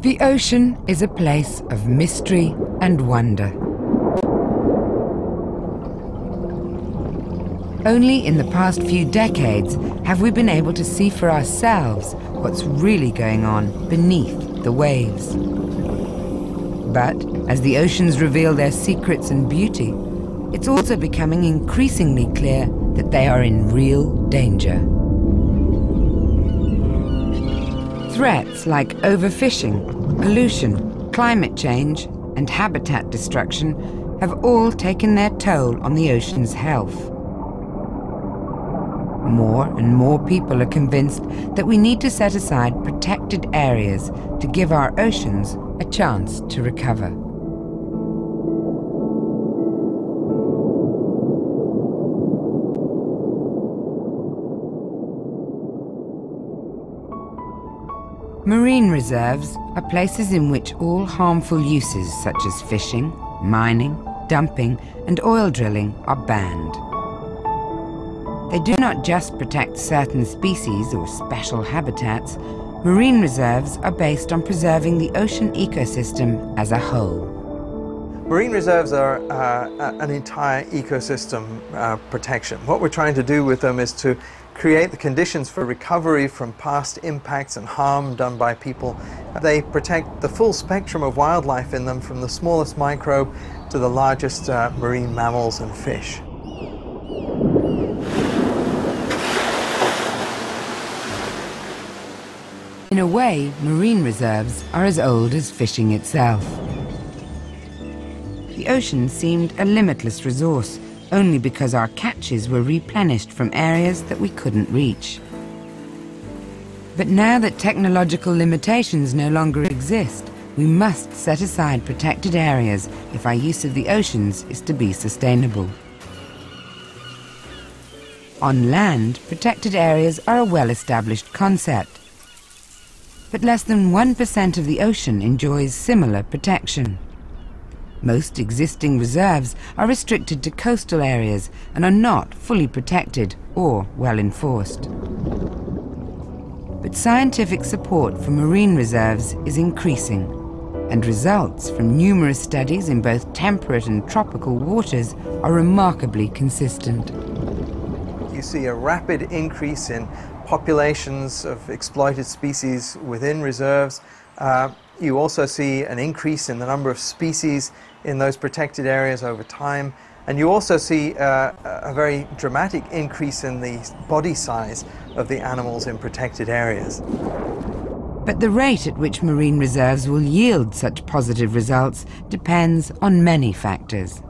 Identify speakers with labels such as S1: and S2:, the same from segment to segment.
S1: The ocean is a place of mystery and wonder. Only in the past few decades have we been able to see for ourselves what's really going on beneath the waves. But as the oceans reveal their secrets and beauty, it's also becoming increasingly clear that they are in real danger. Threats like overfishing, pollution, climate change, and habitat destruction have all taken their toll on the ocean's health. More and more people are convinced that we need to set aside protected areas to give our oceans a chance to recover. Marine reserves are places in which all harmful uses such as fishing, mining, dumping, and oil drilling are banned. They do not just protect certain species or special habitats. Marine reserves are based on preserving the ocean ecosystem as a whole.
S2: Marine reserves are an entire ecosystem protection. What we're trying to do with them is to create the conditions for recovery from past impacts and harm done by people. They protect the full spectrum of wildlife in them, from the smallest microbe to the largest marine mammals and fish.
S1: In a way, marine reserves are as old as fishing itself. The ocean seemed a limitless resource, only because our catches were replenished from areas that we couldn't reach. But now that technological limitations no longer exist, we must set aside protected areas if our use of the oceans is to be sustainable. On land, protected areas are a well-established concept. But less than 1% of the ocean enjoys similar protection. Most existing reserves are restricted to coastal areas and are not fully protected or well enforced. But scientific support for marine reserves is increasing, and results from numerous studies in both temperate and tropical waters are remarkably consistent.
S2: You see a rapid increase in populations of exploited species within reserves. You also see an increase in the number of species in those protected areas over time, and you also see a very dramatic increase in the body size of the animals in protected areas.
S1: But the rate at which marine reserves will yield such positive results depends on many factors.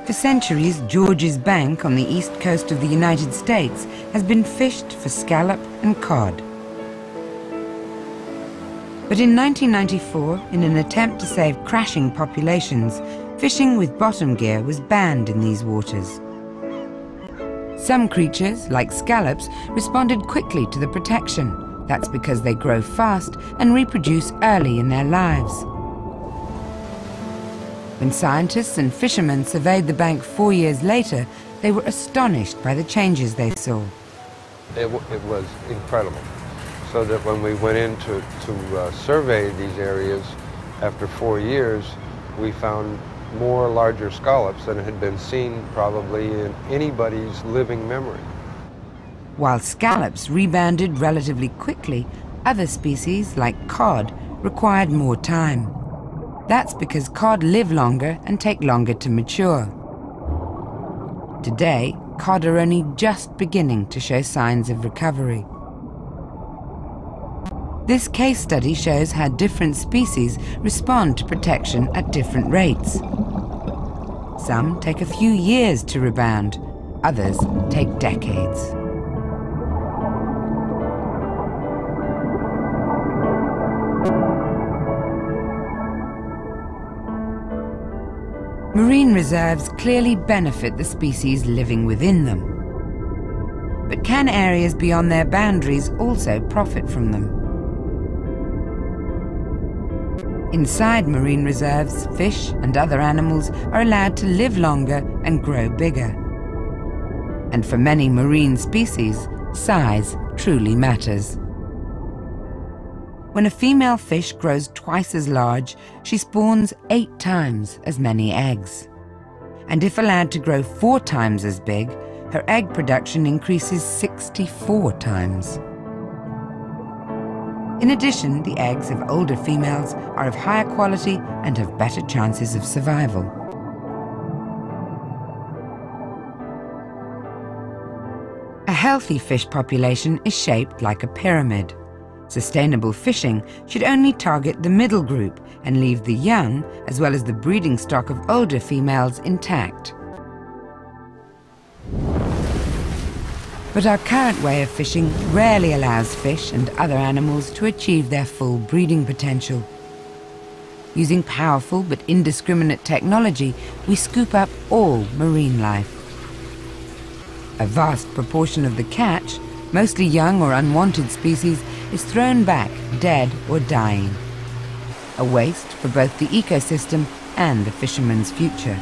S1: For centuries, George's Bank on the east coast of the United States has been fished for scallop and cod. But in 1994, in an attempt to save crashing populations, fishing with bottom gear was banned in these waters. Some creatures, like scallops, responded quickly to the protection. That's because they grow fast and reproduce early in their lives. When scientists and fishermen surveyed the bank 4 years later, they were astonished by the changes they saw.
S3: It was incredible. So that when we went in to survey these areas after 4 years, we found more larger scallops than had been seen probably in anybody's living memory.
S1: While scallops rebounded relatively quickly, other species, like cod, required more time. That's because cod live longer and take longer to mature. Today, cod are only just beginning to show signs of recovery. This case study shows how different species respond to protection at different rates. Some take a few years to rebound, others take decades. Marine reserves clearly benefit the species living within them. But can areas beyond their boundaries also profit from them? Inside marine reserves, fish and other animals are allowed to live longer and grow bigger. And for many marine species, size truly matters. when a female fish grows twice as large, she spawns 8 times as many eggs. And if allowed to grow 4 times as big, her egg production increases 64 times. In addition, the eggs of older females are of higher quality and have better chances of survival. A healthy fish population is shaped like a pyramid. Sustainable fishing should only target the middle group and leave the young, as well as the breeding stock of older females, intact. But our current way of fishing rarely allows fish and other animals to achieve their full breeding potential. Using powerful but indiscriminate technology, we scoop up all marine life. A vast proportion of the catch, mostly young or unwanted species, is thrown back dead or dying. A waste for both the ecosystem and the fisherman's future.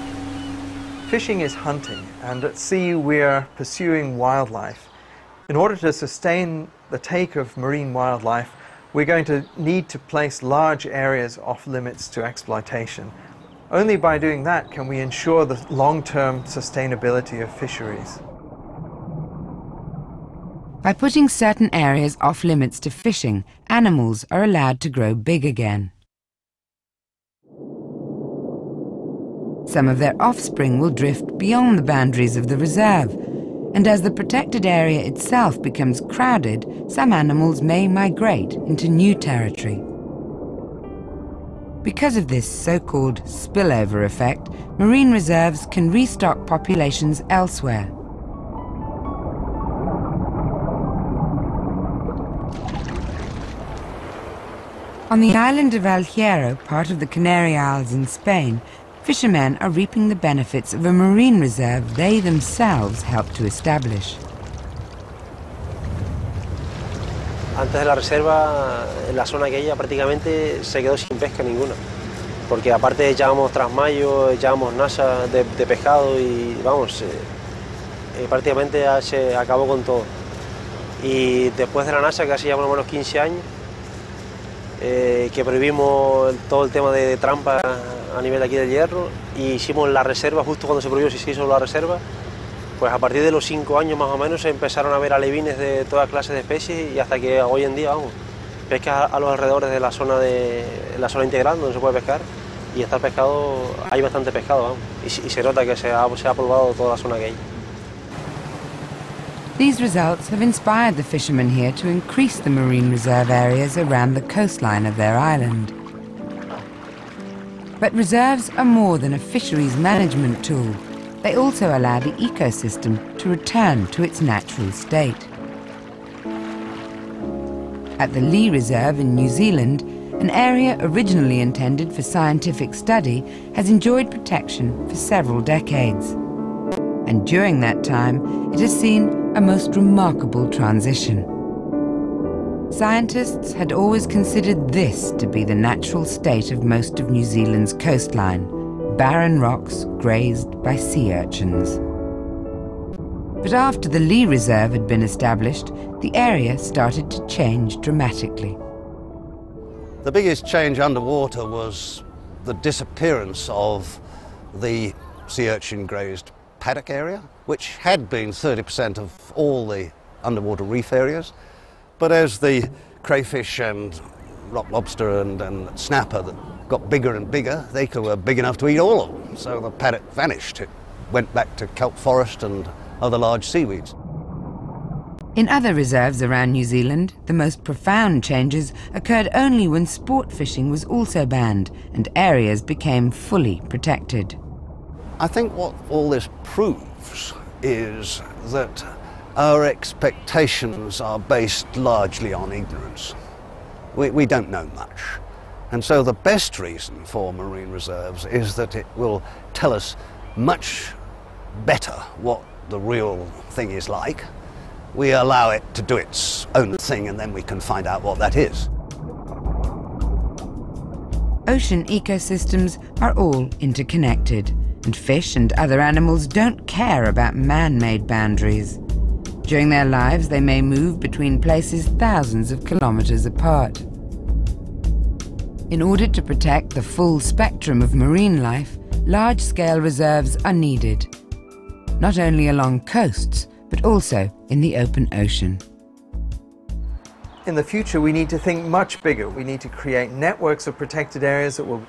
S2: Fishing is hunting, and at sea we're pursuing wildlife. In order to sustain the take of marine wildlife, we're going to need to place large areas off limits to exploitation. Only by doing that can we ensure the long-term sustainability of fisheries.
S1: By putting certain areas off limits to fishing, animals are allowed to grow big again. Some of their offspring will drift beyond the boundaries of the reserve, and as the protected area itself becomes crowded, some animals may migrate into new territory. Because of this so-called spillover effect, marine reserves can restock populations elsewhere. On the island of El Hierro, part of the Canary Isles in Spain, fishermen are reaping the benefits of a marine reserve they themselves helped to establish.
S4: Antes de la reserva, en la zona aquella prácticamente se quedó sin pesca ninguna, porque aparte echábamos trasmayo, echábamos nasa de pescado y vamos, prácticamente se acabó con todo. Y después de la nasa, que hace ya por lo menos 15 años, que prohibimos todo el tema de trampa a nivel de aquí del Hierro y hicimos la reserva justo cuando se prohibió, se hizo la reserva, pues a partir de los 5 años más o menos se empezaron a ver alevines de todas clases de especies y hasta que hoy en día, vamos, pesca a los alrededores de la zona integral donde se puede pescar y está el pescado, hay bastante pescado, vamos, y se nota que se ha poblado toda la zona aquella.
S1: These results have inspired the fishermen here to increase the marine reserve areas around the coastline of their island. But reserves are more than a fisheries management tool. They also allow the ecosystem to return to its natural state. At the Lee Reserve in New Zealand, an area originally intended for scientific study has enjoyed protection for several decades. And during that time, it has seen a most remarkable transition. Scientists had always considered this to be the natural state of most of New Zealand's coastline, barren rocks grazed by sea urchins. But after the Lee Reserve had been established, the area started to change dramatically.
S5: The biggest change underwater was the disappearance of the sea urchin grazed paddock area, which had been 30% of all the underwater reef areas. But as the crayfish and rock lobster and snapper that got bigger and bigger, they were big enough to eat all of them. So the paddock vanished. It went back to kelp forest and other large seaweeds.
S1: In other reserves around New Zealand, the most profound changes occurred only when sport fishing was also banned and areas became fully protected.
S5: I think what all this proves is that our expectations are based largely on ignorance. We don't know much. And so the best reason for marine reserves is that it will tell us much better what the real thing is like. We allow it to do its own thing and then we can find out what that is.
S1: Ocean ecosystems are all interconnected, and fish and other animals don't care about man-made boundaries. During their lives, they may move between places thousands of kilometers apart. In order to protect the full spectrum of marine life, large-scale reserves are needed, not only along coasts, but also in the open ocean.
S2: In the future, we need to think much bigger. We need to create networks of protected areas that will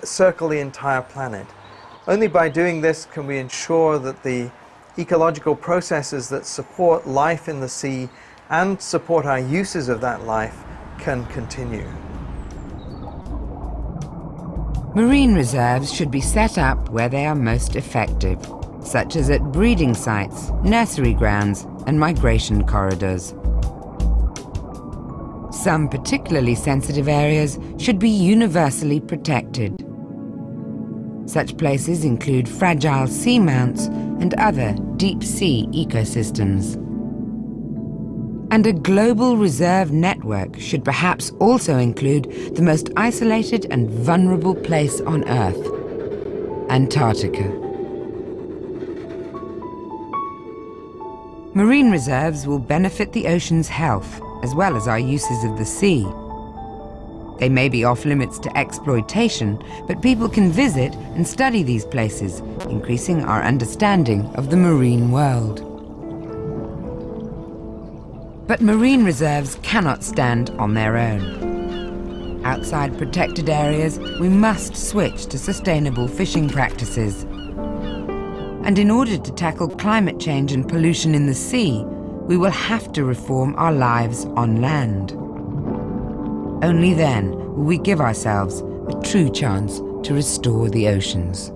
S2: circle the entire planet. Only by doing this can we ensure that the ecological processes that support life in the sea and support our uses of that life can continue.
S1: Marine reserves should be set up where they are most effective, such as at breeding sites, nursery grounds, and migration corridors. Some particularly sensitive areas should be universally protected. Such places include fragile seamounts and other deep-sea ecosystems. And a global reserve network should perhaps also include the most isolated and vulnerable place on Earth, Antarctica. Marine reserves will benefit the ocean's health, as well as our uses of the sea. They may be off limits to exploitation, but people can visit and study these places, increasing our understanding of the marine world. But marine reserves cannot stand on their own. Outside protected areas, we must switch to sustainable fishing practices. And in order to tackle climate change and pollution in the sea, we will have to reform our lives on land. Only then will we give ourselves a true chance to restore the oceans.